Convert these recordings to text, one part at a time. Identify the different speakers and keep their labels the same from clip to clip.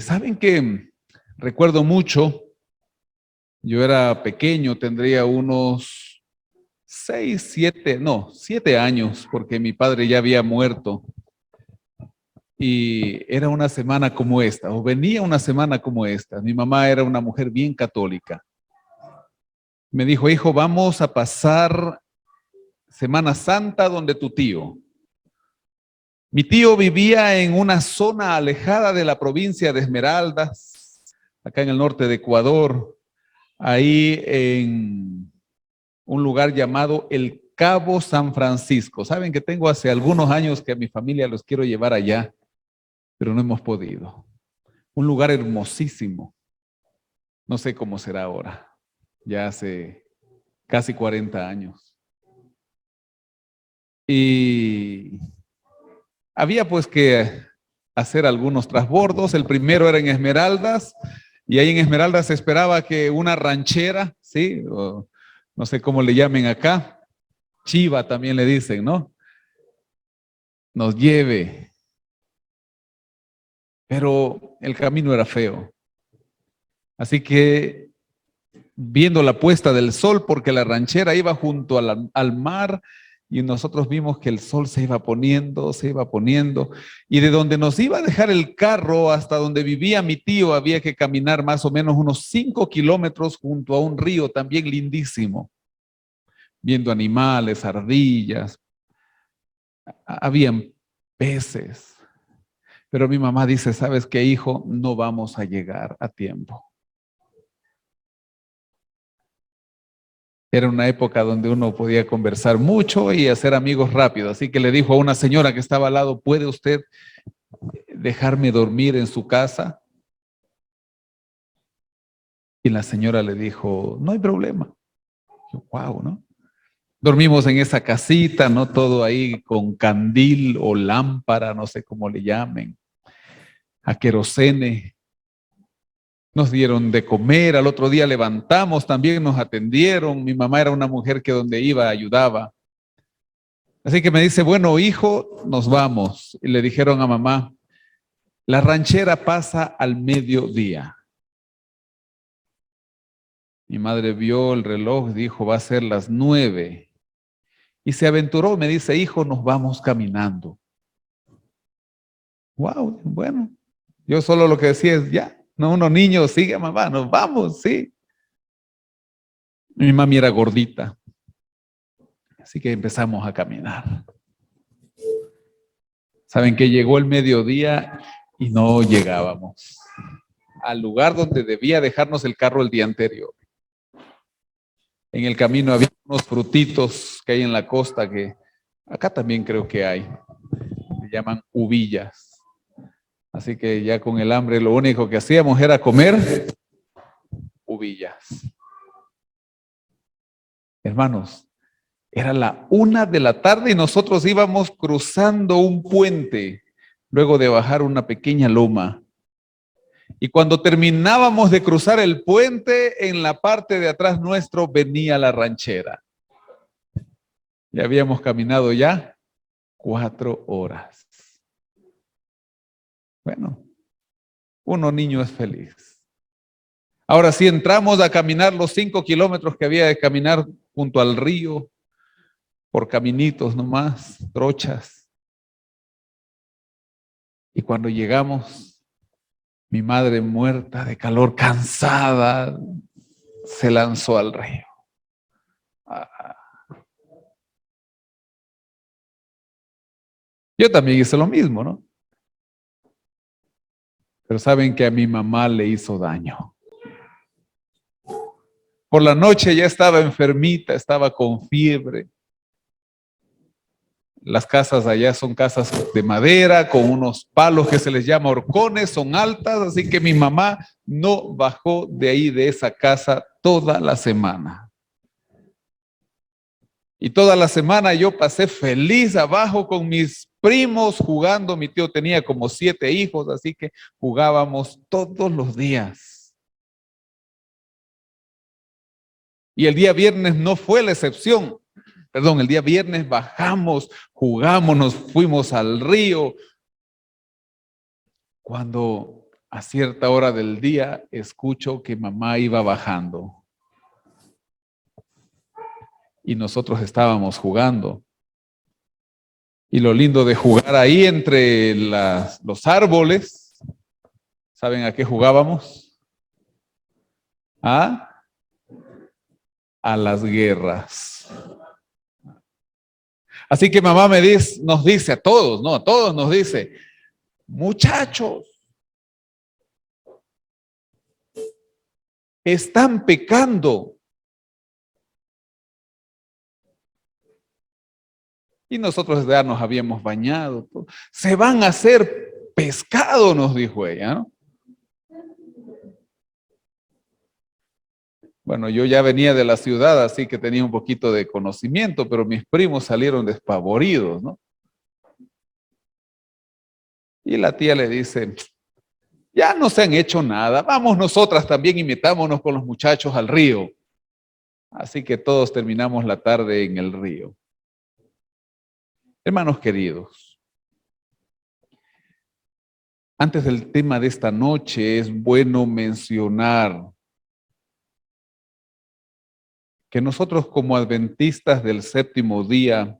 Speaker 1: ¿Saben qué? Recuerdo mucho, yo era pequeño, tendría unos 7 años, porque mi padre ya había muerto. Y era una semana como esta, o venía una semana como esta. Mi mamá era una mujer bien católica. Me dijo, hijo, vamos a pasar Semana Santa donde tu tío. Mi tío vivía en una zona alejada de la provincia de Esmeraldas, acá en el norte de Ecuador, ahí en un lugar llamado el Cabo San Francisco. Saben que tengo hace algunos años que a mi familia los quiero llevar allá, pero no hemos podido. Un lugar hermosísimo. No sé cómo será ahora. Ya hace casi 40 años. Y había pues que hacer algunos transbordos. El primero era en Esmeraldas, y ahí en Esmeraldas se esperaba que una ranchera, ¿sí? O no sé cómo le llamen acá, chiva también le dicen, ¿no? Nos lleve. Pero el camino era feo. Así que viendo la puesta del sol, porque la ranchera iba junto al mar, y nosotros vimos que el sol se iba poniendo, y de donde nos iba a dejar el carro hasta donde vivía mi tío había que caminar más o menos unos 5 kilómetros junto a un río también lindísimo, viendo animales, ardillas, habían peces. Pero mi mamá dice, ¿sabes qué, hijo? No vamos a llegar a tiempo. Era una época donde uno podía conversar mucho y hacer amigos rápido. Así que le dijo a una señora que estaba al lado, ¿puede usted dejarme dormir en su casa? Y la señora le dijo, no hay problema. Yo, wow, ¿no? Dormimos en esa casita, ¿no? Todo ahí con candil o lámpara, no sé cómo le llamen, a querosene. Nos dieron de comer, al otro día levantamos, también nos atendieron. Mi mamá era una mujer que donde iba ayudaba. Así que me dice, bueno, hijo, nos vamos. Y le dijeron a mamá, la ranchera pasa al mediodía. Mi madre vio el reloj, dijo, va a ser las 9. Y se aventuró, me dice, hijo, nos vamos caminando. Wow, bueno, yo solo lo que decía es, ya, no, unos niños, sigue mamá, nos vamos, sí. Mi mami era gordita, así que empezamos a caminar. Saben que llegó el mediodía y no llegábamos al lugar donde debía dejarnos el carro el día anterior. En el camino había unos frutitos que hay en la costa que acá también creo que hay. Se llaman uvillas. Así que ya con el hambre lo único que hacíamos era comer uvillas. Hermanos, era la 1 de la tarde y nosotros íbamos cruzando un puente luego de bajar una pequeña loma. Y cuando terminábamos de cruzar el puente, en la parte de atrás nuestro venía la ranchera. Ya habíamos caminado ya 4 horas. Bueno, uno niño es feliz. Ahora sí entramos a caminar los 5 kilómetros que había de caminar junto al río, por caminitos nomás, trochas. Y cuando llegamos, mi madre muerta de calor, cansada, se lanzó al río. Yo también hice lo mismo, ¿no? Pero saben que a mi mamá le hizo daño. Por la noche ya estaba enfermita, estaba con fiebre. Las casas allá son casas de madera, con unos palos que se les llama horcones, son altas, así que mi mamá no bajó de ahí, de esa casa, toda la semana. Y toda la semana yo pasé feliz abajo con mis primos jugando. Mi tío tenía como 7 hijos, así que jugábamos todos los días. Y el día viernes no fue la excepción. Perdón, el día viernes bajamos, jugamos, nos fuimos al río. Cuando a cierta hora del día escucho que mamá iba bajando y nosotros estábamos jugando. Y lo lindo de jugar ahí entre los árboles, ¿saben a qué jugábamos? A las guerras. Así que mamá nos dice a todos, ¿no? A todos nos dice, muchachos, están pecando. Y nosotros ya nos habíamos bañado. Se van a hacer pescado, nos dijo ella, ¿no? Bueno, yo ya venía de la ciudad, así que tenía un poquito de conocimiento, pero mis primos salieron despavoridos, ¿no? Y la tía le dice, ya no se han hecho nada, vamos nosotras también y metámonos con los muchachos al río. Así que todos terminamos la tarde en el río. Hermanos queridos, antes del tema de esta noche es bueno mencionar que nosotros como adventistas del séptimo día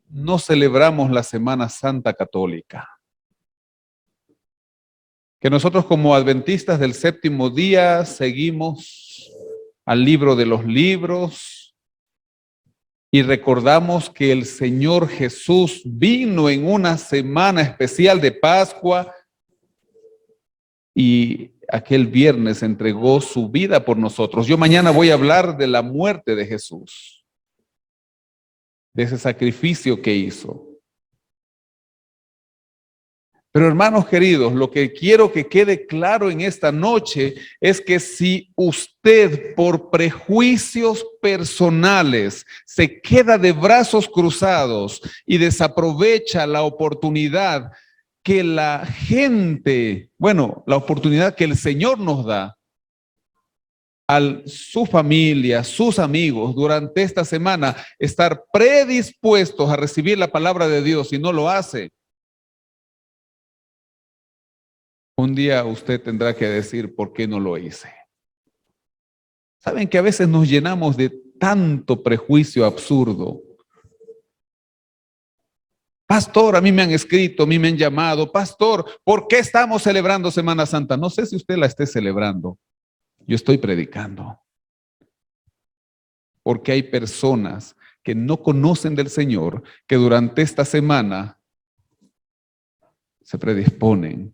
Speaker 1: no celebramos la Semana Santa Católica. Que nosotros como adventistas del séptimo día seguimos al libro de los libros y recordamos que el Señor Jesús vino en una semana especial de Pascua y aquel viernes entregó su vida por nosotros. Yo mañana voy a hablar de la muerte de Jesús, de ese sacrificio que hizo. Pero hermanos queridos, lo que quiero que quede claro en esta noche es que si usted por prejuicios personales se queda de brazos cruzados y desaprovecha la oportunidad que la gente, la oportunidad que el Señor nos da a su familia, sus amigos durante esta semana, estar predispuestos a recibir la palabra de Dios y no lo hace, un día usted tendrá que decir por qué no lo hice. Saben que a veces nos llenamos de tanto prejuicio absurdo. Pastor, a mí me han escrito, a mí me han llamado, pastor, ¿por qué estamos celebrando Semana Santa? No sé si usted la esté celebrando. Yo estoy predicando. Porque hay personas que no conocen del Señor, que durante esta semana se predisponen.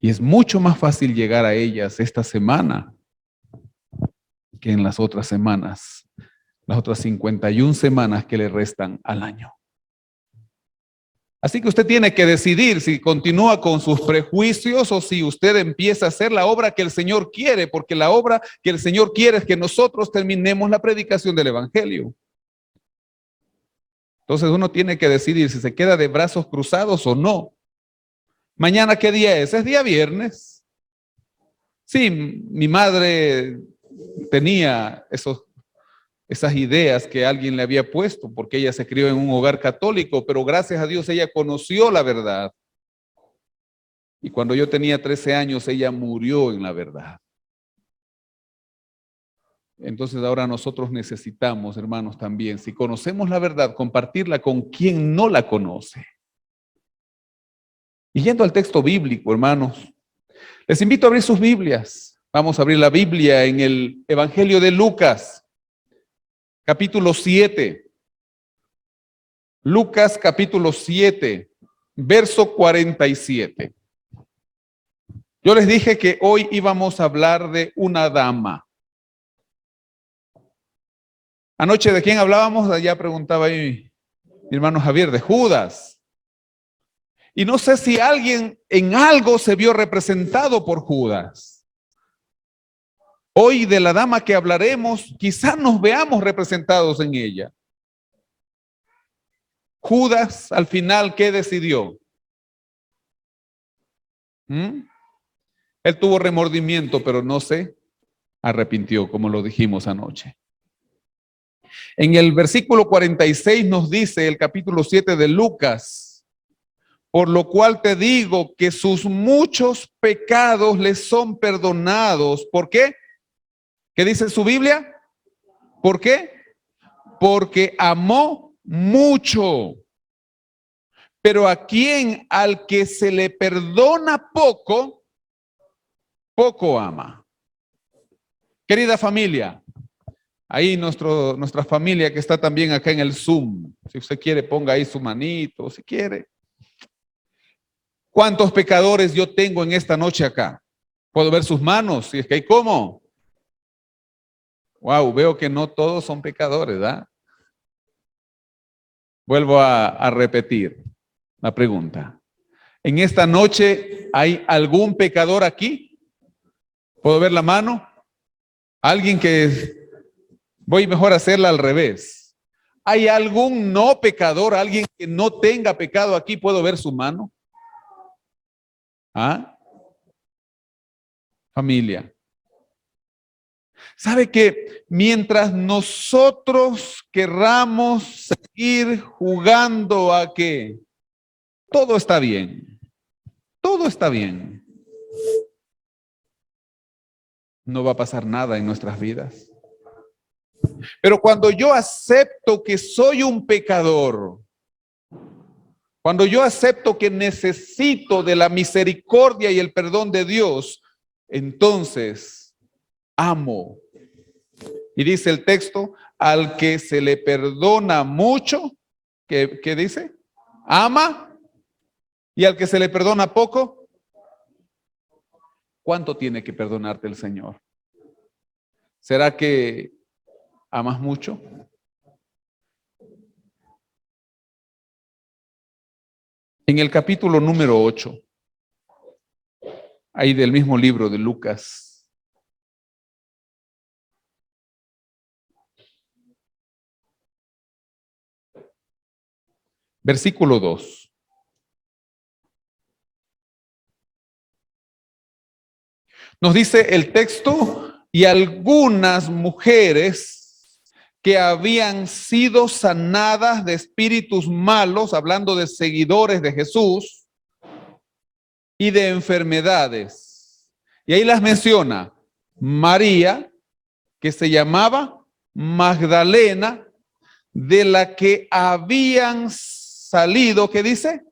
Speaker 1: Y es mucho más fácil llegar a ellas esta semana que en las otras semanas, las otras 51 semanas que le restan al año. Así que usted tiene que decidir si continúa con sus prejuicios o si usted empieza a hacer la obra que el Señor quiere, porque la obra que el Señor quiere es que nosotros terminemos la predicación del Evangelio. Entonces uno tiene que decidir si se queda de brazos cruzados o no. ¿Mañana qué día es? Es día viernes. Sí, mi madre tenía esas ideas que alguien le había puesto, porque ella se crió en un hogar católico, pero gracias a Dios ella conoció la verdad. Y cuando yo tenía 13 años, ella murió en la verdad. Entonces ahora nosotros necesitamos, hermanos, también, si conocemos la verdad, compartirla con quien no la conoce. Y yendo al texto bíblico, hermanos, les invito a abrir sus Biblias. Vamos a abrir la Biblia en el Evangelio de Lucas, capítulo 7. Lucas, capítulo 7, verso 47. Yo les dije que hoy íbamos a hablar de una dama. Anoche, ¿de quién hablábamos? Allá preguntaba ahí mi hermano Javier, de Judas. Y no sé si alguien en algo se vio representado por Judas. Hoy de la dama que hablaremos, quizás nos veamos representados en ella. Judas, al final, ¿qué decidió? Él tuvo remordimiento, pero no se arrepintió, como lo dijimos anoche. En el versículo 46 nos dice el capítulo 7 de Lucas: Por lo cual te digo que sus muchos pecados les son perdonados. ¿Por qué? ¿Qué dice su Biblia? ¿Por qué? Porque amó mucho. Pero a quien al que se le perdona poco, poco ama. Querida familia, ahí nuestra familia que está también acá en el Zoom, si usted quiere ponga ahí su manito, si quiere. ¿Cuántos pecadores yo tengo en esta noche acá? ¿Puedo ver sus manos? Si es que hay cómo. Wow, veo que no todos son pecadores, ¿verdad? Vuelvo a repetir la pregunta. ¿En esta noche hay algún pecador aquí? ¿Puedo ver la mano? Alguien que voy mejor a hacerla al revés. ¿Hay algún no pecador, alguien que no tenga pecado aquí? ¿Puedo ver su mano? ¿Ah? Familia. ¿Sabe que mientras nosotros querramos seguir jugando a que todo está bien, todo está bien, no va a pasar nada en nuestras vidas? Pero cuando yo acepto que soy un pecador, cuando yo acepto que necesito de la misericordia y el perdón de Dios, entonces amo. Y dice el texto, al que se le perdona mucho, ¿qué dice? Ama. Y al que se le perdona poco, ¿cuánto tiene que perdonarte el Señor? ¿Será que amas mucho? En el capítulo número 8, ahí del mismo libro de Lucas, versículo 2. Nos dice el texto, y algunas mujeres que habían sido sanadas de espíritus malos, hablando de seguidores de Jesús, y de enfermedades. Y ahí las menciona María, que se llamaba Magdalena, de la que habían salido, ¿qué dice?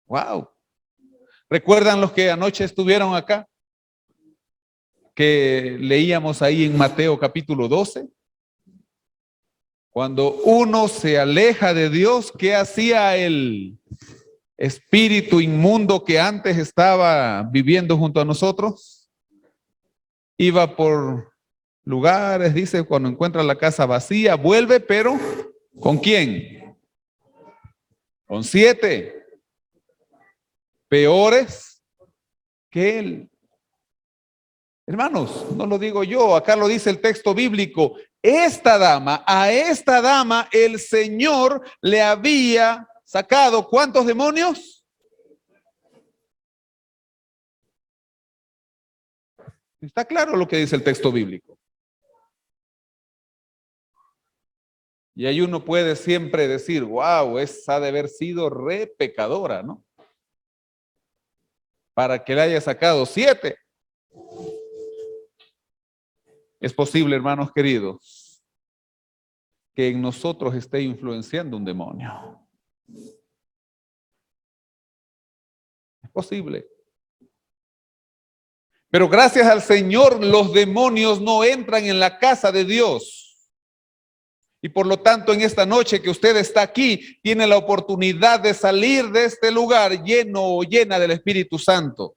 Speaker 1: Wow. ¿Recuerdan los que anoche estuvieron acá? Que leíamos ahí en Mateo capítulo 12. Cuando uno se aleja de Dios, ¿qué hacía el espíritu inmundo que antes estaba viviendo junto a nosotros? Iba por lugares, dice, cuando encuentra la casa vacía, vuelve, pero ¿con quién? Con 7 peores que él. Hermanos, no lo digo yo, acá lo dice el texto bíblico. A esta dama el Señor le había sacado ¿cuántos demonios? Está claro lo que dice el texto bíblico. Y ahí uno puede siempre decir, wow, esa ha de haber sido re pecadora, ¿no? Para que le haya sacado 7. Es posible, hermanos queridos, que en nosotros esté influenciando un demonio. Es posible. Pero gracias al Señor, los demonios no entran en la casa de Dios. Y por lo tanto, en esta noche que usted está aquí, tiene la oportunidad de salir de este lugar lleno o llena del Espíritu Santo.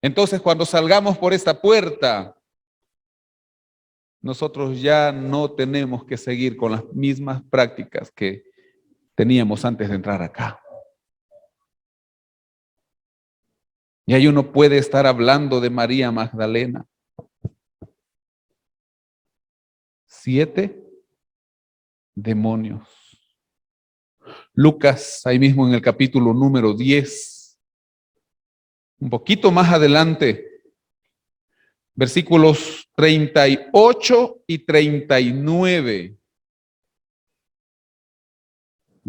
Speaker 1: Entonces, cuando salgamos por esta puerta, nosotros ya no tenemos que seguir con las mismas prácticas que teníamos antes de entrar acá. Y ahí uno puede estar hablando de María Magdalena. 7 demonios. Lucas, ahí mismo en el capítulo número 10, un poquito más adelante, versículos 38 y 39.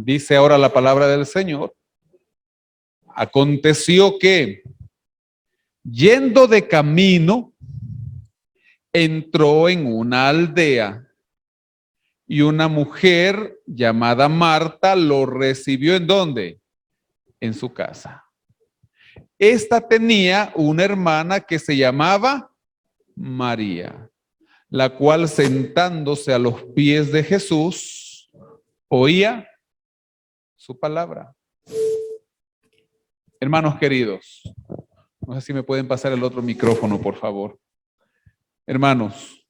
Speaker 1: Dice ahora la palabra del Señor. Aconteció que, yendo de camino, entró en una aldea y una mujer llamada Marta lo recibió ¿en dónde? En su casa. Esta tenía una hermana que se llamaba María, la cual sentándose a los pies de Jesús, oía su palabra. Hermanos queridos, no sé si me pueden pasar el otro micrófono, por favor. Hermanos,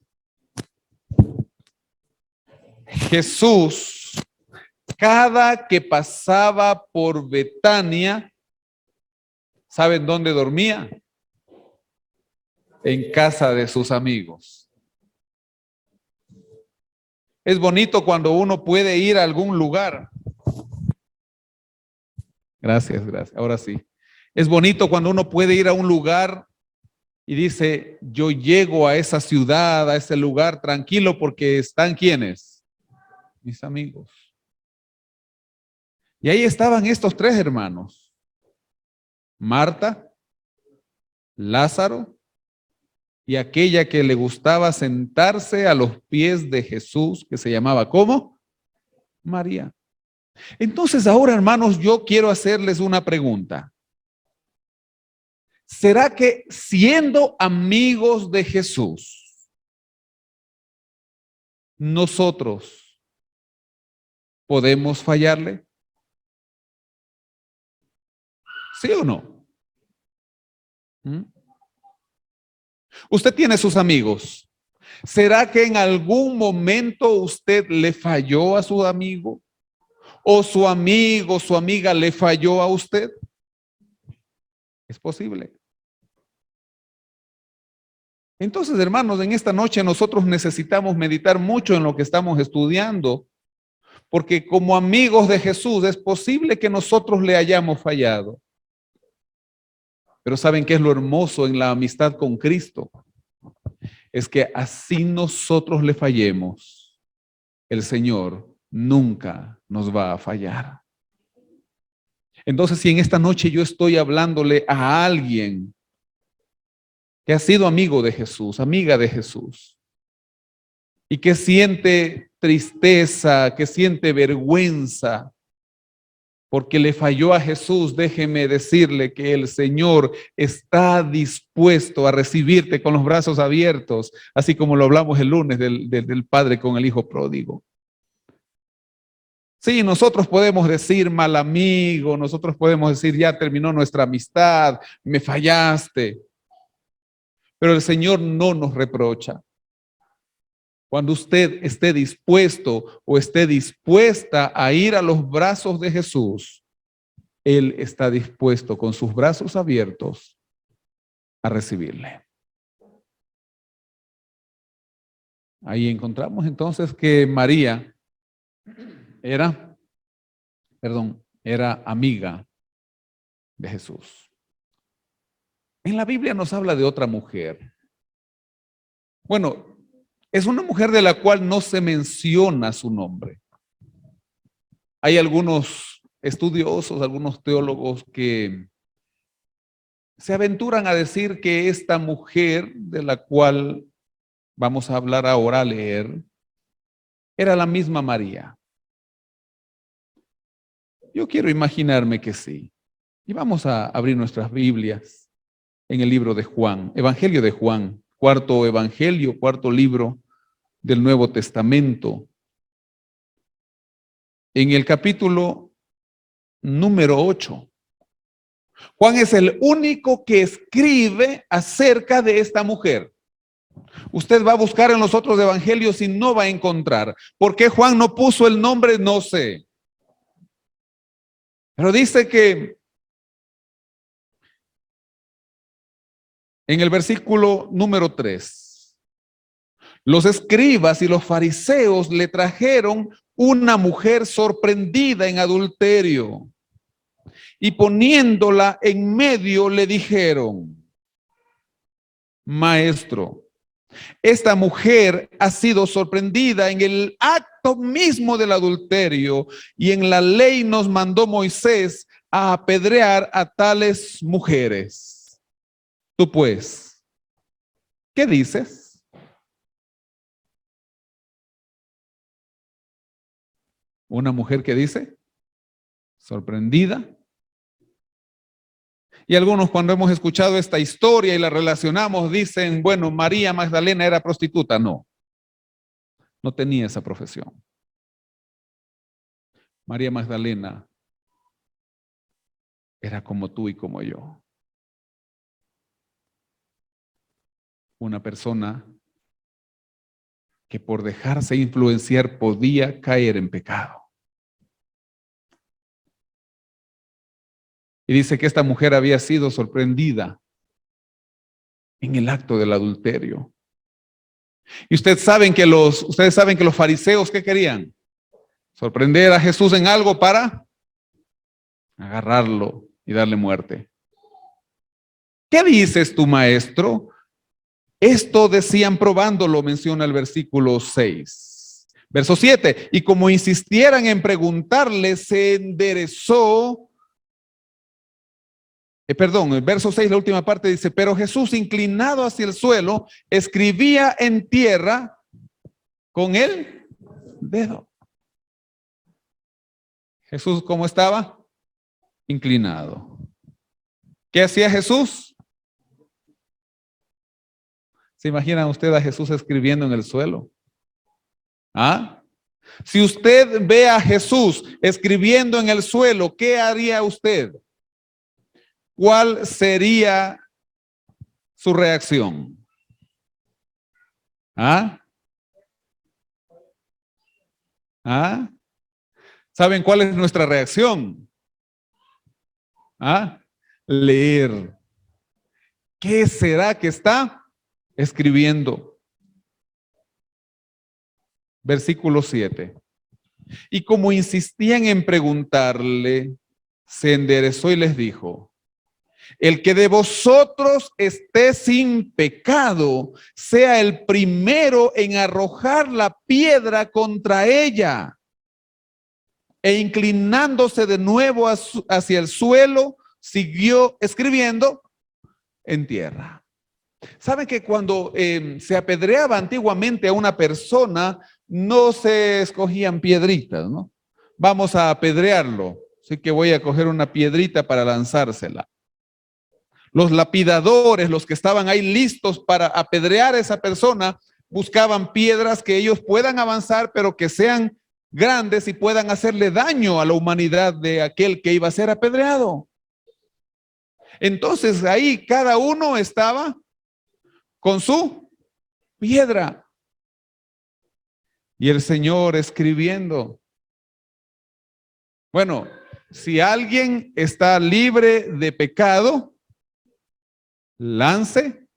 Speaker 1: Jesús, cada que pasaba por Betania, ¿saben dónde dormía? En casa de sus amigos. Es bonito cuando uno puede ir a algún lugar. Gracias, gracias. Ahora sí. Es bonito cuando uno puede ir a un lugar y dice, yo llego a esa ciudad, a ese lugar tranquilo porque están ¿quiénes? Mis amigos. Y ahí estaban estos tres hermanos. Marta, Lázaro y aquella que le gustaba sentarse a los pies de Jesús, que se llamaba ¿cómo? María. Entonces ahora, hermanos, yo quiero hacerles una pregunta. ¿Será que siendo amigos de Jesús, nosotros podemos fallarle? ¿Sí o no? ¿Mm? Usted tiene sus amigos. ¿Será que en algún momento usted le falló a su amigo? ¿O su amigo, su amiga le falló a usted? Es posible. Entonces, hermanos, en esta noche nosotros necesitamos meditar mucho en lo que estamos estudiando, porque como amigos de Jesús es posible que nosotros le hayamos fallado. Pero ¿saben qué es lo hermoso en la amistad con Cristo? Es que así nosotros le fallemos, el Señor nunca nos va a fallar. Entonces, si en esta noche yo estoy hablándole a alguien que ha sido amigo de Jesús, amiga de Jesús, y que siente tristeza, que siente vergüenza, porque le falló a Jesús, déjeme decirle que el Señor está dispuesto a recibirte con los brazos abiertos, así como lo hablamos el lunes del Padre con el Hijo pródigo. Sí, nosotros podemos decir mal amigo, nosotros podemos decir ya terminó nuestra amistad, me fallaste, pero el Señor no nos reprocha. Cuando usted esté dispuesto o esté dispuesta a ir a los brazos de Jesús, Él está dispuesto con sus brazos abiertos a recibirle. Ahí encontramos entonces que María era amiga de Jesús. En la Biblia nos habla de otra mujer. Bueno, es una mujer de la cual no se menciona su nombre. Hay algunos estudiosos, algunos teólogos que se aventuran a decir que esta mujer de la cual vamos a hablar ahora, a leer, era la misma María. Yo quiero imaginarme que sí. Y vamos a abrir nuestras Biblias en el libro de Juan, Evangelio de Juan, cuarto evangelio, cuarto libro del Nuevo Testamento. En el capítulo número 8. Juan es el único que escribe acerca de esta mujer. Usted va a buscar en los otros evangelios y no va a encontrar. ¿Por qué Juan no puso el nombre? No sé. Pero dice que en el versículo número 3, los escribas y los fariseos le trajeron una mujer sorprendida en adulterio y poniéndola en medio le dijeron: Maestro, Esta mujer ha sido sorprendida en el acto mismo del adulterio y en la ley nos mandó Moisés a apedrear a tales mujeres. Tú pues, ¿qué dices? Una mujer que dice, sorprendida. Y algunos cuando hemos escuchado esta historia y la relacionamos dicen, bueno, María Magdalena era prostituta. No, no tenía esa profesión. María Magdalena era como tú y como yo. Una persona que por dejarse influenciar podía caer en pecado. Y dice que esta mujer había sido sorprendida en el acto del adulterio. Y ustedes saben que los fariseos, ¿qué querían? Sorprender a Jesús en algo para agarrarlo y darle muerte. ¿Qué dices tu maestro? Esto decían probándolo, menciona el versículo 6. Verso 7, y como insistieran en preguntarle, se enderezó. El verso 6, la última parte dice, pero Jesús, inclinado hacia el suelo, escribía en tierra con el dedo. Jesús, ¿cómo estaba? Inclinado. ¿Qué hacía Jesús? ¿Se imaginan usted a Jesús escribiendo en el suelo? ¿Ah? Si usted ve a Jesús escribiendo en el suelo, ¿qué haría usted? ¿Cuál sería su reacción? ¿Ah? ¿Ah? ¿Saben cuál es nuestra reacción? ¿Ah? Leer. ¿Qué será que está escribiendo? Versículo 7. Y como insistían en preguntarle, se enderezó y les dijo, el que de vosotros esté sin pecado, sea el primero en arrojar la piedra contra ella. E inclinándose de nuevo hacia el suelo, siguió escribiendo en tierra. ¿Saben que cuando se apedreaba antiguamente a una persona, no se escogían piedritas, ¿no? Vamos a apedrearlo, así que voy a coger una piedrita para lanzársela. Los lapidadores, los que estaban ahí listos para apedrear a esa persona, buscaban piedras que ellos puedan avanzar, pero que sean grandes y puedan hacerle daño a la humanidad de aquel que iba a ser apedreado. Entonces ahí cada uno estaba con su piedra. Y el Señor escribiendo. Bueno, si alguien está libre de pecado, lance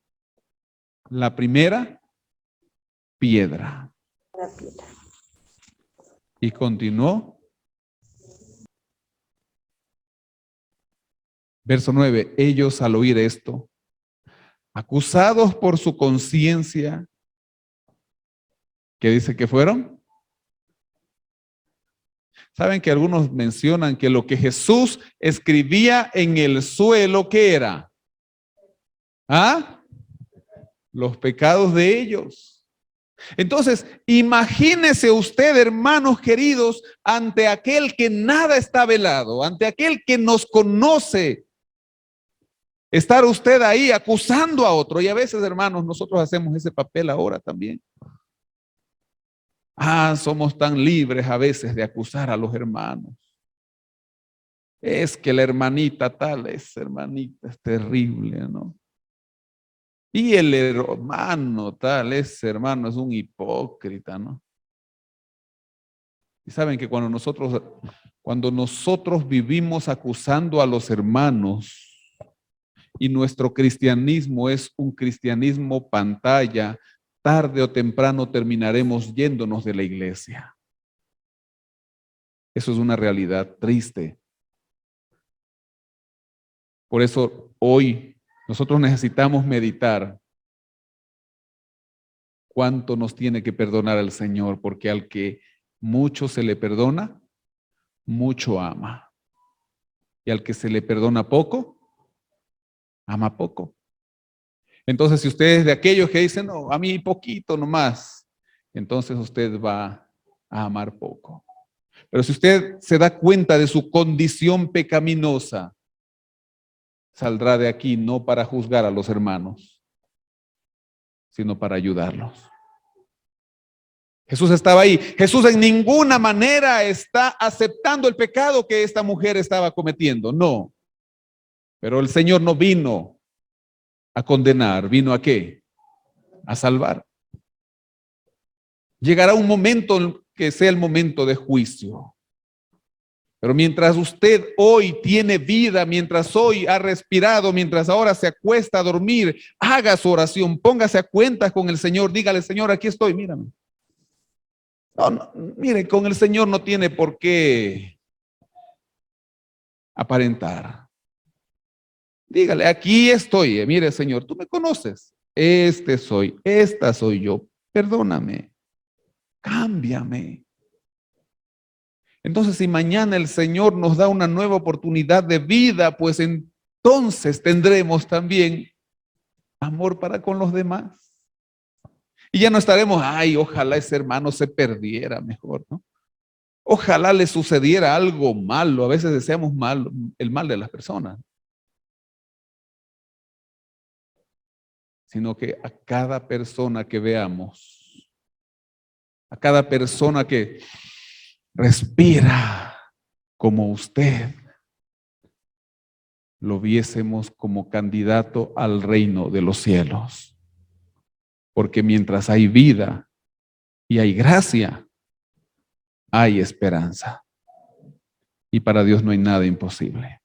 Speaker 1: la primera piedra. Y continuó. Verso 9. Ellos al oír esto, acusados por su conciencia, ¿qué dice que fueron? Saben que algunos mencionan que lo que Jesús escribía en el suelo, ¿qué era? ¿Ah? Los pecados de ellos. Entonces, imagínese usted, hermanos queridos, ante aquel que nada está velado, ante aquel que nos conoce, estar usted ahí acusando a otro. Y a veces, hermanos, nosotros hacemos ese papel ahora también. Somos tan libres a veces de acusar a los hermanos. Es que la hermanita tal, esa hermanita es terrible, ¿no? Y el hermano tal, ese hermano es un hipócrita, ¿no? Y saben que cuando nosotros vivimos acusando a los hermanos y nuestro cristianismo es un cristianismo pantalla, tarde o temprano terminaremos yéndonos de la iglesia. Eso es una realidad triste. Por eso hoy nosotros necesitamos meditar cuánto nos tiene que perdonar el Señor, porque al que mucho se le perdona, mucho ama. Y al que se le perdona poco, ama poco. Entonces, si usted es de aquellos que dicen, no, a mí poquito nomás, entonces usted va a amar poco. Pero si usted se da cuenta de su condición pecaminosa, saldrá de aquí no para juzgar a los hermanos, sino para ayudarlos. Jesús estaba ahí. Jesús en ninguna manera está aceptando el pecado que esta mujer estaba cometiendo. No. Pero el Señor no vino a condenar. ¿Vino a qué? A salvar. Llegará un momento que sea el momento de juicio. Pero mientras usted hoy tiene vida, mientras hoy ha respirado, mientras ahora se acuesta a dormir, haga su oración, póngase a cuentas con el Señor, dígale, Señor, aquí estoy, mírame. No, mire, con el Señor no tiene por qué aparentar. Dígale, aquí estoy, mire, Señor, tú me conoces. Este soy, esta soy yo. Perdóname, cámbiame. Entonces, si mañana el Señor nos da una nueva oportunidad de vida, pues entonces tendremos también amor para con los demás. Y ya no estaremos, ay, ojalá ese hermano se perdiera mejor, ¿no? Ojalá le sucediera algo malo. A veces deseamos mal, el mal de las personas. Sino que a cada persona que veamos, a cada persona que respira como usted, lo viésemos como candidato al reino de los cielos. Porque mientras hay vida y hay gracia, hay esperanza. Y para Dios no hay nada imposible.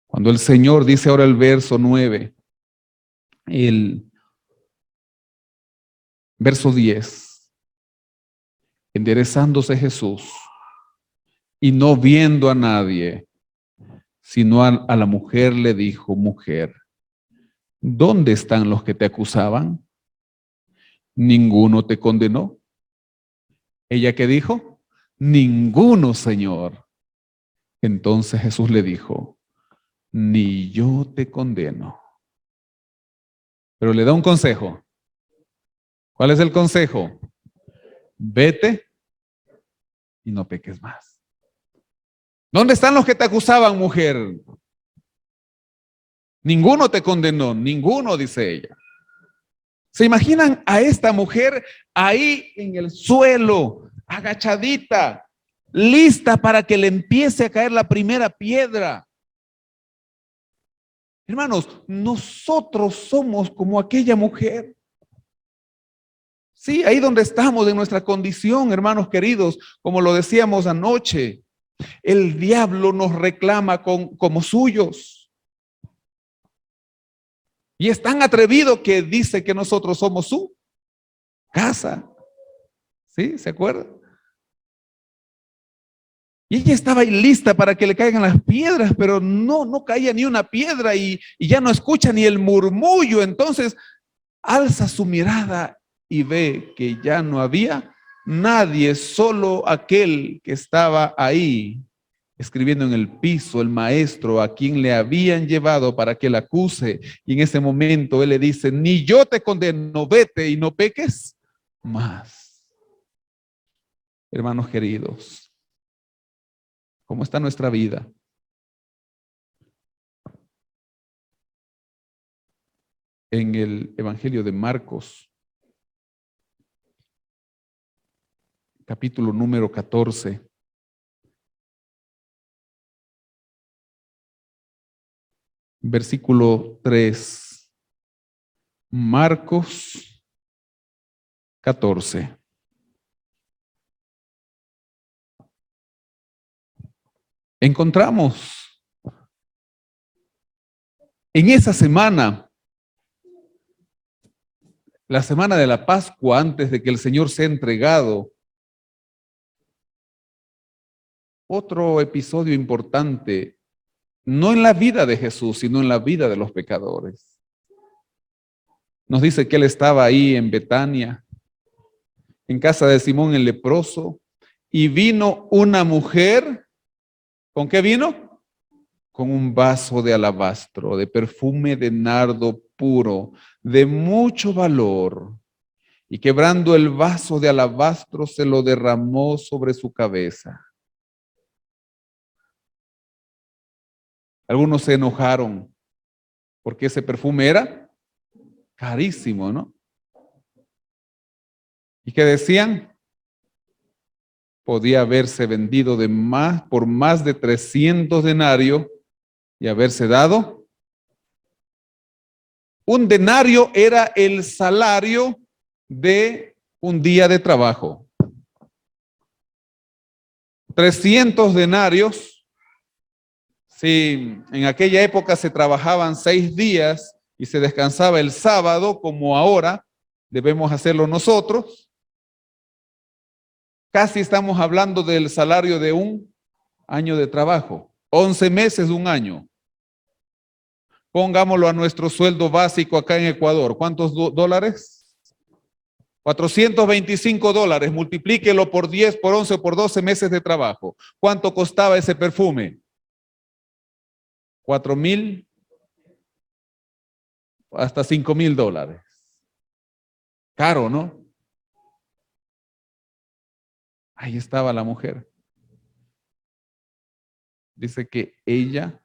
Speaker 1: Cuando el Señor dice ahora el verso 9, el verso 10, enderezándose Jesús y no viendo a nadie, sino a la mujer le dijo, mujer, ¿dónde están los que te acusaban? ¿Ninguno te condenó? ¿Ella qué dijo? Ninguno, Señor. Entonces Jesús le dijo, ni yo te condeno. Pero le da un consejo. ¿Cuál es el consejo? Vete y no peques más. ¿Dónde están los que te acusaban, mujer? Ninguno te condenó, ninguno, dice ella. ¿Se imaginan a esta mujer ahí en el suelo, agachadita, lista para que le empiece a caer la primera piedra? Hermanos, nosotros somos como aquella mujer. Sí, ahí donde estamos en nuestra condición, hermanos queridos, como lo decíamos anoche, el diablo nos reclama como suyos. Y es tan atrevido que dice que nosotros somos su casa. ¿Sí? ¿Se acuerdan? Y ella estaba ahí lista para que le caigan las piedras, pero no caía ni una piedra y ya no escucha ni el murmullo. Entonces alza su mirada y ve que ya no había nadie, solo aquel que estaba ahí escribiendo en el piso, el maestro a quien le habían llevado para que la acuse. Y en ese momento él le dice, ni yo te condeno, vete y no peques más. Hermanos queridos, ¿cómo está nuestra vida? En el Evangelio de Marcos, capítulo número 14, versículo 3. Marcos 14. Encontramos en esa semana, la semana de la Pascua, antes de que el Señor sea entregado, otro episodio importante, no en la vida de Jesús, sino en la vida de los pecadores. Nos dice que él estaba ahí en Betania, en casa de Simón el leproso, y vino una mujer. ¿Con qué vino? Con un vaso de alabastro, de perfume de nardo puro, de mucho valor. Y quebrando el vaso de alabastro, se lo derramó sobre su cabeza. Algunos se enojaron porque ese perfume era carísimo, ¿no? ¿Y qué decían? Podía haberse vendido por más de 300 denarios y haberse dado. Un denario era el salario de un día de trabajo. 300 denarios, si en aquella época se trabajaban 6 días y se descansaba el sábado, como ahora debemos hacerlo nosotros, casi estamos hablando del salario de un año de trabajo, 11 meses de un año. Pongámoslo a nuestro sueldo básico acá en Ecuador. ¿Cuántos dólares? $425. Multiplíquelo por 10, por 11, por 12 meses de trabajo. ¿Cuánto costaba ese perfume? 4,000 hasta $5,000. Caro, ¿no? Ahí estaba la mujer. Dice que ella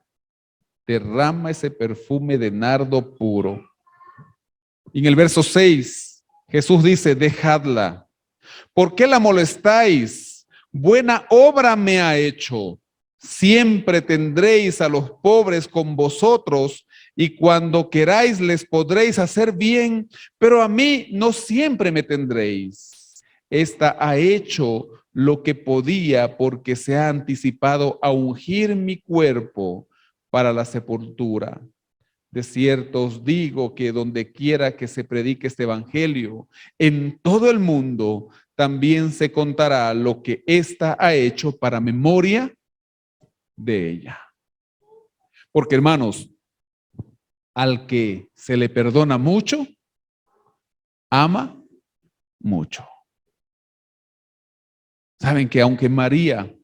Speaker 1: derrama ese perfume de nardo puro. Y en el verso 6, Jesús dice, dejadla. ¿Por qué la molestáis? Buena obra me ha hecho. Siempre tendréis a los pobres con vosotros y cuando queráis les podréis hacer bien, pero a mí no siempre me tendréis. Esta ha hecho lo que podía porque se ha anticipado a ungir mi cuerpo para la sepultura. De cierto os digo que donde quiera que se predique este evangelio, en todo el mundo también se contará lo que ésta ha hecho para memoria de ella. Porque hermanos, al que se le perdona mucho, ama mucho. Saben que aunque María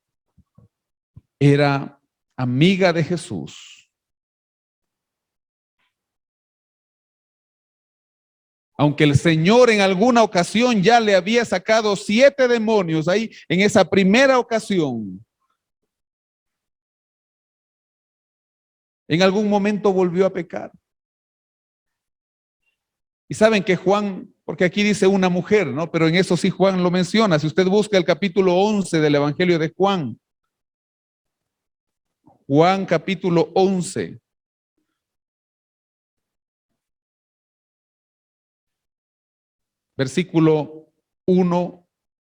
Speaker 1: era amiga de Jesús, aunque el Señor en alguna ocasión ya le había sacado 7 demonios ahí en esa primera ocasión, en algún momento volvió a pecar. Y saben que Juan, porque aquí dice una mujer, ¿no? Pero en eso sí Juan lo menciona. Si usted busca el capítulo 11 del Evangelio de Juan, Juan capítulo 11, versículo 1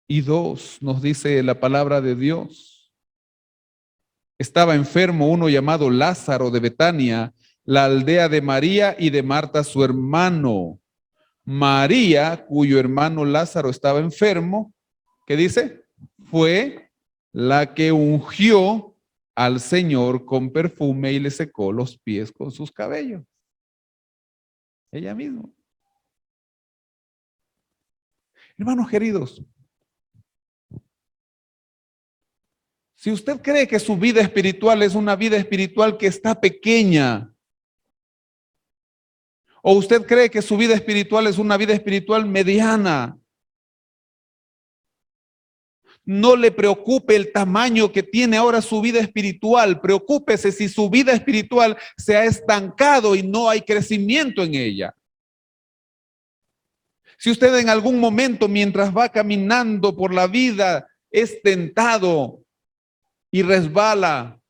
Speaker 1: y 2, nos dice la palabra de Dios. Estaba enfermo uno llamado Lázaro de Betania, la aldea de María y de Marta su hermano. María, cuyo hermano Lázaro estaba enfermo, ¿qué dice? Fue la que ungió al Señor con perfume y le secó los pies con sus cabellos. Ella misma. Hermanos queridos, si usted cree que su vida espiritual es una vida espiritual que está pequeña, o usted cree que su vida espiritual es una vida espiritual mediana, no le preocupe el tamaño que tiene ahora su vida espiritual. Preocúpese si su vida espiritual se ha estancado y no hay crecimiento en ella. Si usted en algún momento mientras va caminando por la vida es tentado y resbala,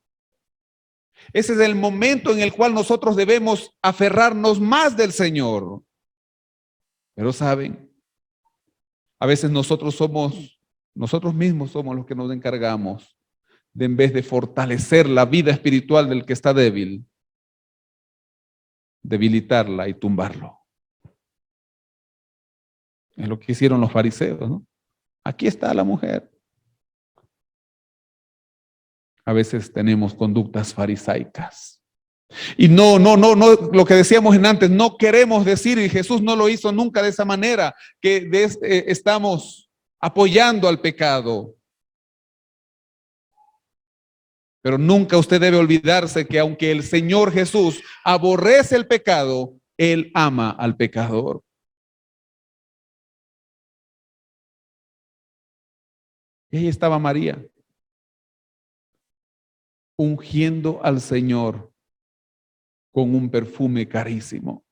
Speaker 1: ese es el momento en el cual nosotros debemos aferrarnos más del Señor. Pero saben, a veces nosotros mismos somos los que nos encargamos de, en vez de fortalecer la vida espiritual del que está débil, debilitarla y tumbarlo. Es lo que hicieron los fariseos, ¿no? Aquí está la mujer. A veces tenemos conductas farisaicas. Y no, lo que decíamos en antes, no queremos decir, y Jesús no lo hizo nunca de esa manera, que estamos apoyando al pecado. Pero nunca usted debe olvidarse que aunque el Señor Jesús aborrece el pecado, Él ama al pecador. Y ahí estaba María, ungiendo al Señor con un perfume carísimo,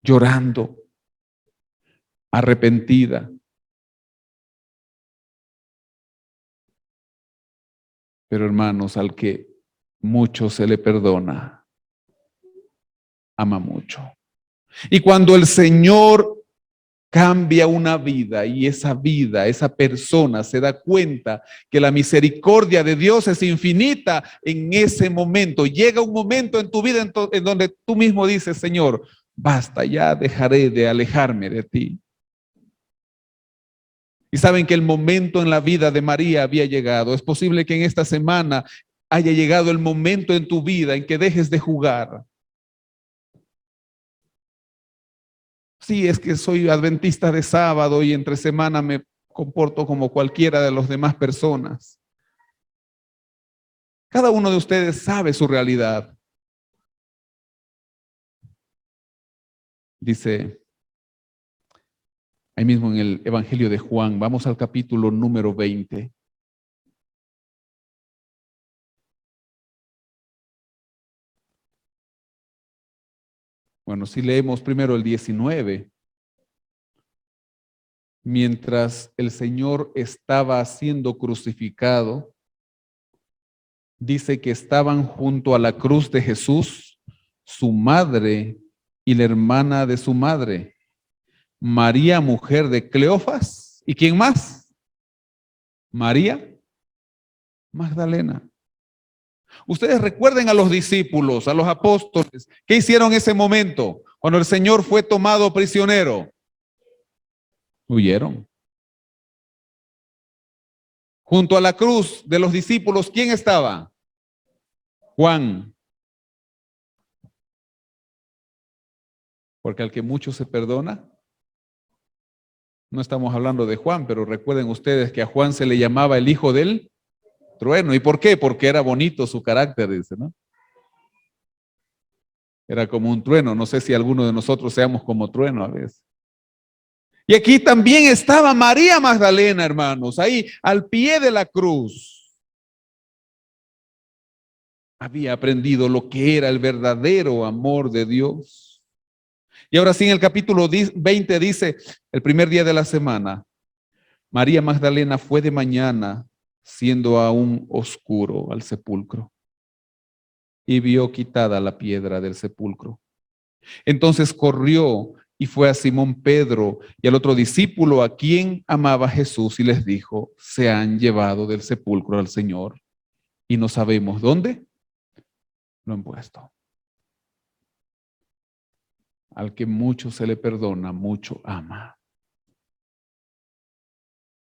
Speaker 1: llorando, arrepentida. Pero hermanos, al que mucho se le perdona, ama mucho. Y cuando el Señor cambia una vida y esa persona se da cuenta que la misericordia de Dios es infinita, en ese momento, llega un momento en tu vida en donde tú mismo dices, Señor, basta, ya dejaré de alejarme de ti. Y saben que el momento en la vida de María había llegado. Es posible que en esta semana haya llegado el momento en tu vida en que dejes de jugar. Sí, es que soy adventista de sábado y entre semana me comporto como cualquiera de las demás personas. Cada uno de ustedes sabe su realidad. Dice ahí mismo en el Evangelio de Juan, vamos al capítulo número 20. Bueno, si leemos primero el 19. Mientras el Señor estaba siendo crucificado, dice que estaban junto a la cruz de Jesús, su madre y la hermana de su madre, María, mujer de Cleofas. ¿Y quién más? María Magdalena. Ustedes recuerden a los discípulos, a los apóstoles, ¿qué hicieron en ese momento? Cuando el Señor fue tomado prisionero. Huyeron. Junto a la cruz de los discípulos, ¿quién estaba? Juan. Porque al que mucho se perdona, no estamos hablando de Juan, pero recuerden ustedes que a Juan se le llamaba el hijo del trueno. ¿Y por qué? Porque era bonito su carácter, dice, ¿no? Era como un trueno. No sé si alguno de nosotros seamos como trueno a veces. Y aquí también estaba María Magdalena, hermanos, ahí al pie de la cruz. Había aprendido lo que era el verdadero amor de Dios. Y ahora sí, en el capítulo 20 dice, el primer día de la semana, María Magdalena fue de mañana, siendo aún oscuro, al sepulcro, y vio quitada la piedra del sepulcro. Entonces corrió y fue a Simón Pedro y al otro discípulo a quien amaba Jesús y les dijo, se han llevado del sepulcro al Señor y no sabemos dónde lo han puesto. Al que mucho se le perdona, mucho ama.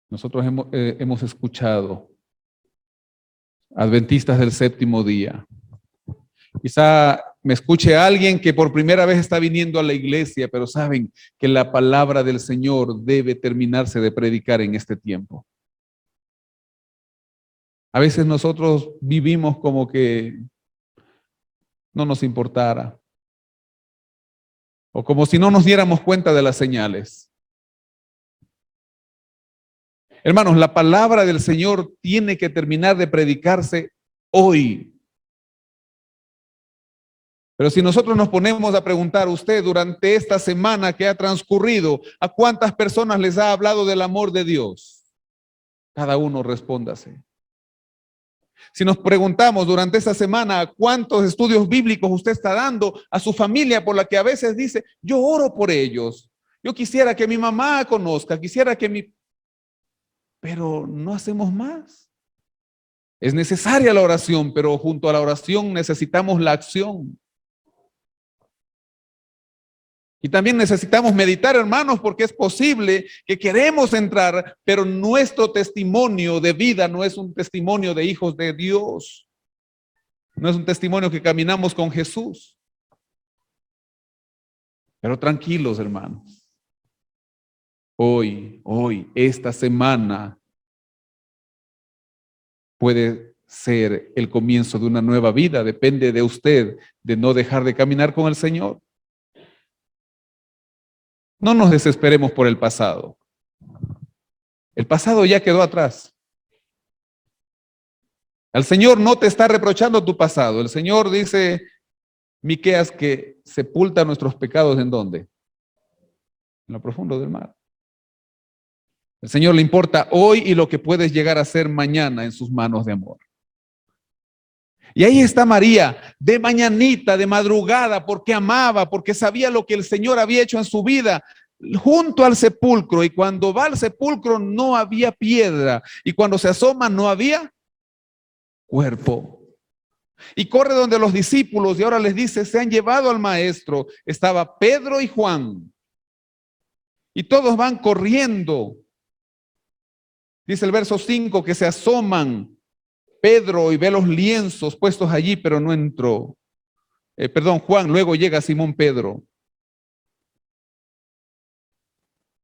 Speaker 1: Nosotros hemos escuchado adventistas del séptimo día. Quizá me escuche alguien que por primera vez está viniendo a la iglesia, pero saben que la palabra del Señor debe terminarse de predicar en este tiempo. A veces nosotros vivimos como que no nos importara, o como si no nos diéramos cuenta de las señales. Hermanos, la palabra del Señor tiene que terminar de predicarse hoy. Pero si nosotros nos ponemos a preguntar a usted durante esta semana que ha transcurrido, ¿a cuántas personas les ha hablado del amor de Dios? Cada uno respóndase. Si nos preguntamos durante esta semana cuántos estudios bíblicos usted está dando a su familia por la que a veces dice, yo oro por ellos, yo quisiera que mi mamá conozca, quisiera que mi... Pero no hacemos más. Es necesaria la oración, pero junto a la oración necesitamos la acción. Y también necesitamos meditar, hermanos, porque es posible que queremos entrar, pero nuestro testimonio de vida no es un testimonio de hijos de Dios. No es un testimonio que caminamos con Jesús. Pero tranquilos, hermanos. Hoy, esta semana puede ser el comienzo de una nueva vida. Depende de usted de no dejar de caminar con el Señor. No nos desesperemos por el pasado. El pasado ya quedó atrás. El Señor no te está reprochando tu pasado. El Señor dice, Miqueas, que sepulta nuestros pecados ¿en dónde? En lo profundo del mar. El Señor le importa hoy y lo que puedes llegar a ser mañana en sus manos de amor. Y ahí está María, de mañanita, de madrugada, porque amaba, porque sabía lo que el Señor había hecho en su vida, junto al sepulcro. Y cuando va al sepulcro no había piedra. Y cuando se asoma no había cuerpo. Y corre donde los discípulos y ahora les dice, se han llevado al maestro. Estaba Pedro y Juan. Y todos van corriendo. Dice el verso 5 que se asoman Pedro y ve los lienzos puestos allí, pero no entró. Juan, luego llega Simón Pedro.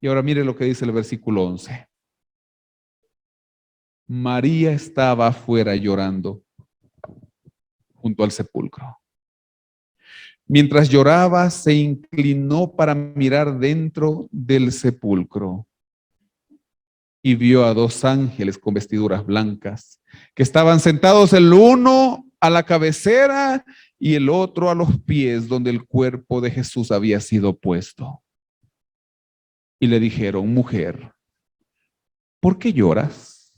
Speaker 1: Y ahora mire lo que dice el versículo 11. María estaba afuera llorando junto al sepulcro. Mientras lloraba, se inclinó para mirar dentro del sepulcro y vio a dos ángeles con vestiduras blancas que estaban sentados, el uno a la cabecera y el otro a los pies donde el cuerpo de Jesús había sido puesto. Y le dijeron, mujer, ¿por qué lloras?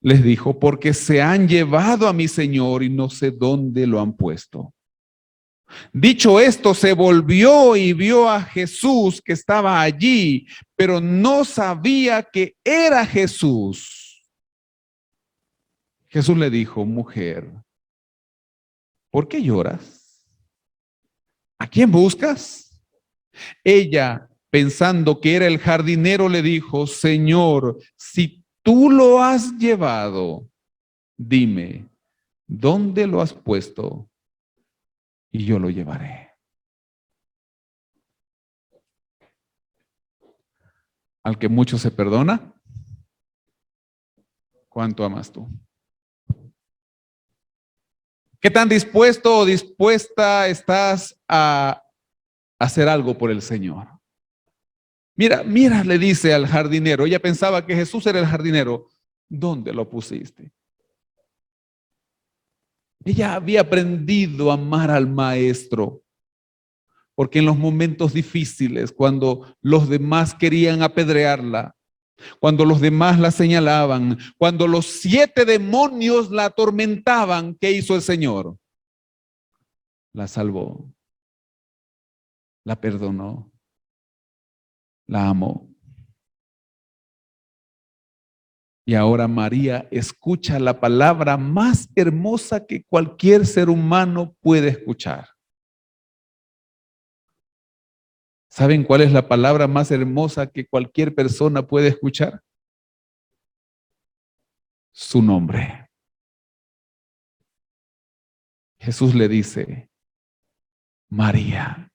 Speaker 1: Les dijo, porque se han llevado a mi Señor y no sé dónde lo han puesto. Dicho esto, se volvió y vio a Jesús que estaba allí, pero no sabía que era Jesús. Jesús le dijo, mujer, ¿por qué lloras? ¿A quién buscas? Ella, pensando que era el jardinero, le dijo, Señor, si tú lo has llevado, dime, ¿dónde lo has puesto? Y yo lo llevaré. Al que mucho se perdona, ¿cuánto amas tú? ¿Qué tan dispuesto o dispuesta estás a hacer algo por el Señor? Mira, le dice al jardinero. Ella pensaba que Jesús era el jardinero. ¿Dónde lo pusiste? Ella había aprendido a amar al maestro. Porque en los momentos difíciles, cuando los demás querían apedrearla, cuando los demás la señalaban, cuando los 7 demonios la atormentaban, ¿qué hizo el Señor? La salvó, la perdonó, la amó. Y ahora María escucha la palabra más hermosa que cualquier ser humano puede escuchar. ¿Saben cuál es la palabra más hermosa que cualquier persona puede escuchar? Su nombre. Jesús le dice, María.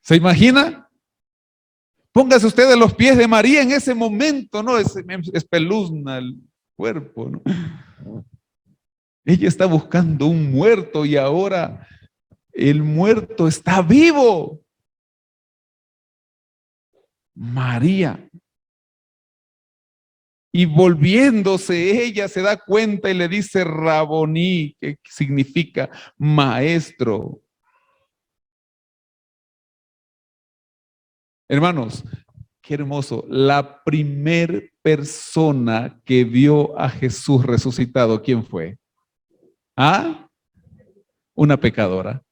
Speaker 1: ¿Se imagina? Póngase usted a los pies de María en ese momento, ¿no? Espeluzna el cuerpo, ¿no? Ella está buscando un muerto y ahora el muerto está vivo. María. Y volviéndose ella se da cuenta y le dice Raboní, que significa maestro. Hermanos, qué hermoso. La primer persona que vio a Jesús resucitado, ¿quién fue? ¿Ah? Una pecadora.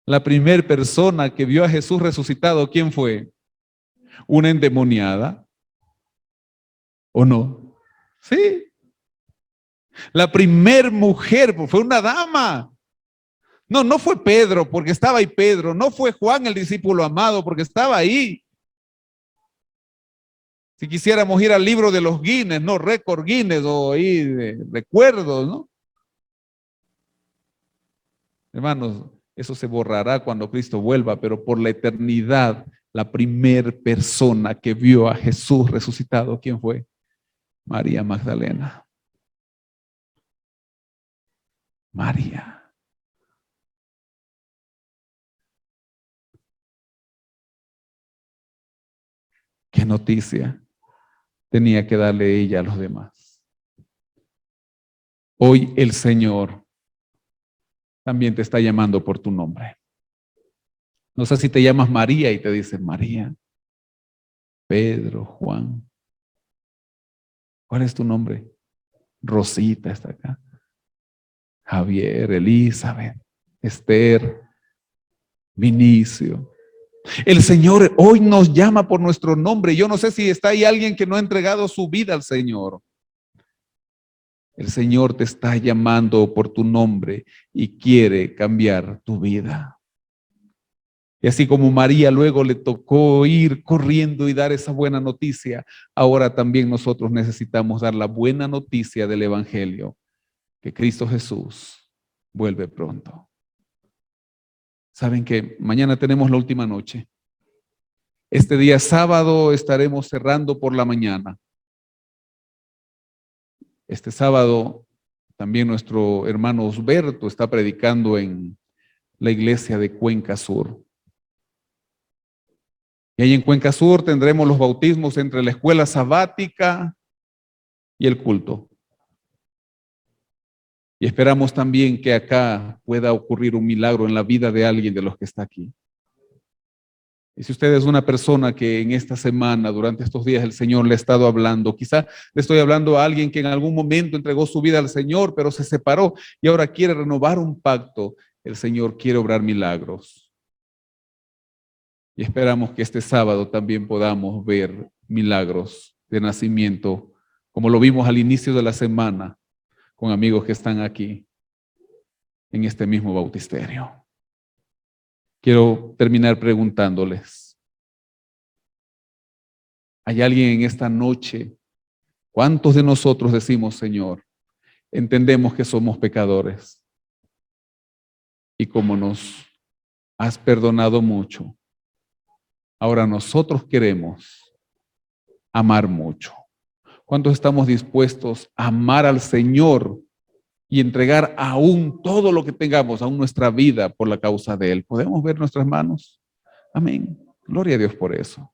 Speaker 1: La primer persona que vio a Jesús resucitado, ¿quién fue? Una endemoniada. ¿O no? Sí. La primer mujer fue una dama. No fue Pedro, porque estaba ahí Pedro. No fue Juan, el discípulo amado, porque estaba ahí. Si quisiéramos ir al libro de los Guinness, no, récord Guinness o ahí de recuerdos, ¿no? Hermanos, eso se borrará cuando Cristo vuelva, pero por la eternidad, la primer persona que vio a Jesús resucitado, ¿quién fue? María Magdalena. María. ¿Qué noticia tenía que darle ella a los demás? Hoy el Señor también te está llamando por tu nombre. No sé si te llamas María y te dicen María, Pedro, Juan. ¿Cuál es tu nombre? Rosita está acá. Javier, Elizabeth, Esther, Vinicio. El Señor hoy nos llama por nuestro nombre. Yo no sé si está ahí alguien que no ha entregado su vida al Señor. El Señor te está llamando por tu nombre y quiere cambiar tu vida. Y así como María luego le tocó ir corriendo y dar esa buena noticia, ahora también nosotros necesitamos dar la buena noticia del Evangelio, que Cristo Jesús vuelve pronto. Saben que mañana tenemos la última noche. Este día sábado estaremos cerrando por la mañana. Este sábado también nuestro hermano Osberto está predicando en la iglesia de Cuenca Sur. Y ahí en Cuenca Sur tendremos los bautismos entre la escuela sabática y el culto. Y esperamos también que acá pueda ocurrir un milagro en la vida de alguien de los que está aquí. Y si usted es una persona que en esta semana, durante estos días, el Señor le ha estado hablando, quizá le estoy hablando a alguien que en algún momento entregó su vida al Señor, pero se separó y ahora quiere renovar un pacto, el Señor quiere obrar milagros. Y esperamos que este sábado también podamos ver milagros de nacimiento, como lo vimos al inicio de la semana, con amigos que están aquí en este mismo bautisterio. Quiero terminar preguntándoles, ¿hay alguien en esta noche? ¿Cuántos de nosotros decimos, Señor, entendemos que somos pecadores y como nos has perdonado mucho, ahora nosotros queremos amar mucho? ¿Cuántos estamos dispuestos a amar al Señor y entregar aún todo lo que tengamos, aún nuestra vida por la causa de Él? ¿Podemos ver nuestras manos? Amén. Gloria a Dios por eso.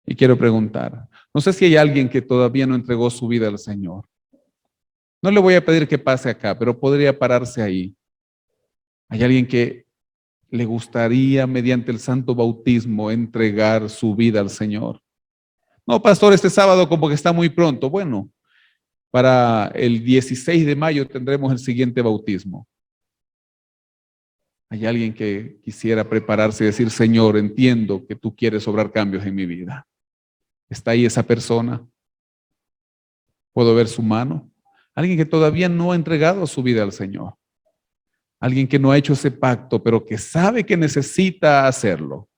Speaker 1: Y quiero preguntar, no sé si hay alguien que todavía no entregó su vida al Señor. No le voy a pedir que pase acá, pero podría pararse ahí. ¿Hay alguien que le gustaría, mediante el santo bautismo, entregar su vida al Señor? No, pastor, este sábado como que está muy pronto. Bueno, para el 16 de mayo tendremos el siguiente bautismo. ¿Hay alguien que quisiera prepararse y decir, Señor, entiendo que tú quieres obrar cambios en mi vida? ¿Está ahí esa persona? ¿Puedo ver su mano? Alguien que todavía no ha entregado su vida al Señor. Alguien que no ha hecho ese pacto, pero que sabe que necesita hacerlo.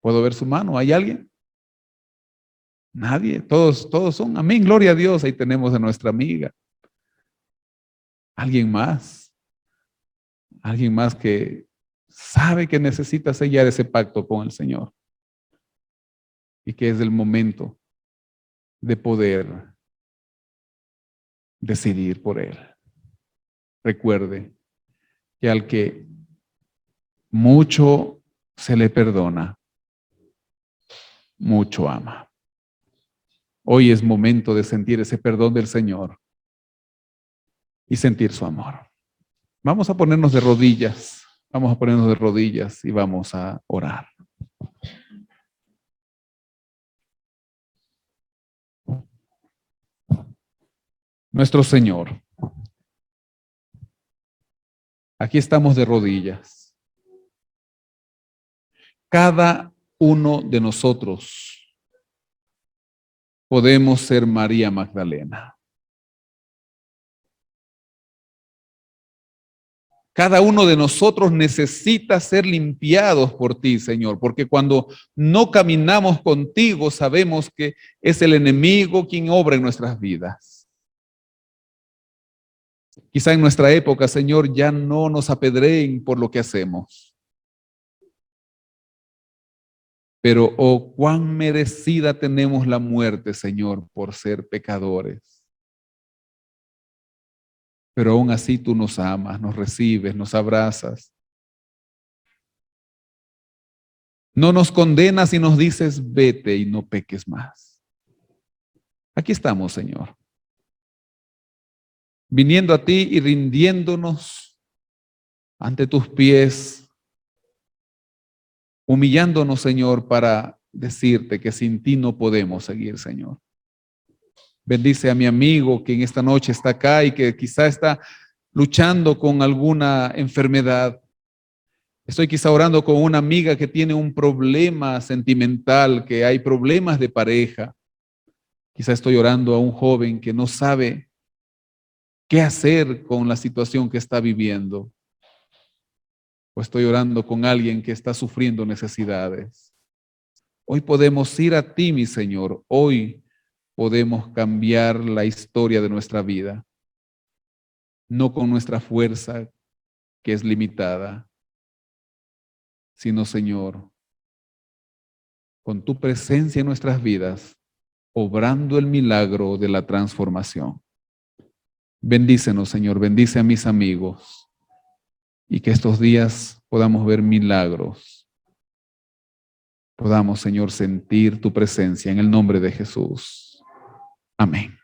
Speaker 1: ¿Puedo ver su mano? ¿Hay alguien? Nadie. Todos son. Amén. Gloria a Dios. Ahí tenemos a nuestra amiga. ¿Alguien más? Alguien más que sabe que necesita sellar ese pacto con el Señor. Y que es el momento de poder decidir por Él. Recuerde que al que mucho se le perdona, mucho ama. Hoy es momento de sentir ese perdón del Señor y sentir su amor. Vamos a ponernos de rodillas. Vamos a ponernos de rodillas y vamos a orar. Nuestro Señor, aquí estamos de rodillas. Cada uno de nosotros podemos ser María Magdalena. Cada uno de nosotros necesita ser limpiados por ti, Señor, porque cuando no caminamos contigo, sabemos que es el enemigo quien obra en nuestras vidas. Quizá en nuestra época, Señor, ya no nos apedreen por lo que hacemos. Pero, oh, cuán merecida tenemos la muerte, Señor, por ser pecadores. Pero aún así tú nos amas, nos recibes, nos abrazas. No nos condenas y nos dices, vete y no peques más. Aquí estamos, Señor, viniendo a ti y rindiéndonos ante tus pies, humillándonos, Señor, para decirte que sin ti no podemos seguir, Señor. Bendice a mi amigo que en esta noche está acá y que quizá está luchando con alguna enfermedad. Estoy quizá orando con una amiga que tiene un problema sentimental, que hay problemas de pareja. Quizá estoy orando a un joven que no sabe qué hacer con la situación que está viviendo. O estoy orando con alguien que está sufriendo necesidades. Hoy podemos ir a ti, mi Señor. Hoy podemos cambiar la historia de nuestra vida. No con nuestra fuerza, que es limitada, sino, Señor, con tu presencia en nuestras vidas, obrando el milagro de la transformación. Bendícenos, Señor, bendice a mis amigos y que estos días podamos ver milagros. Podamos, Señor, sentir tu presencia en el nombre de Jesús. Amén.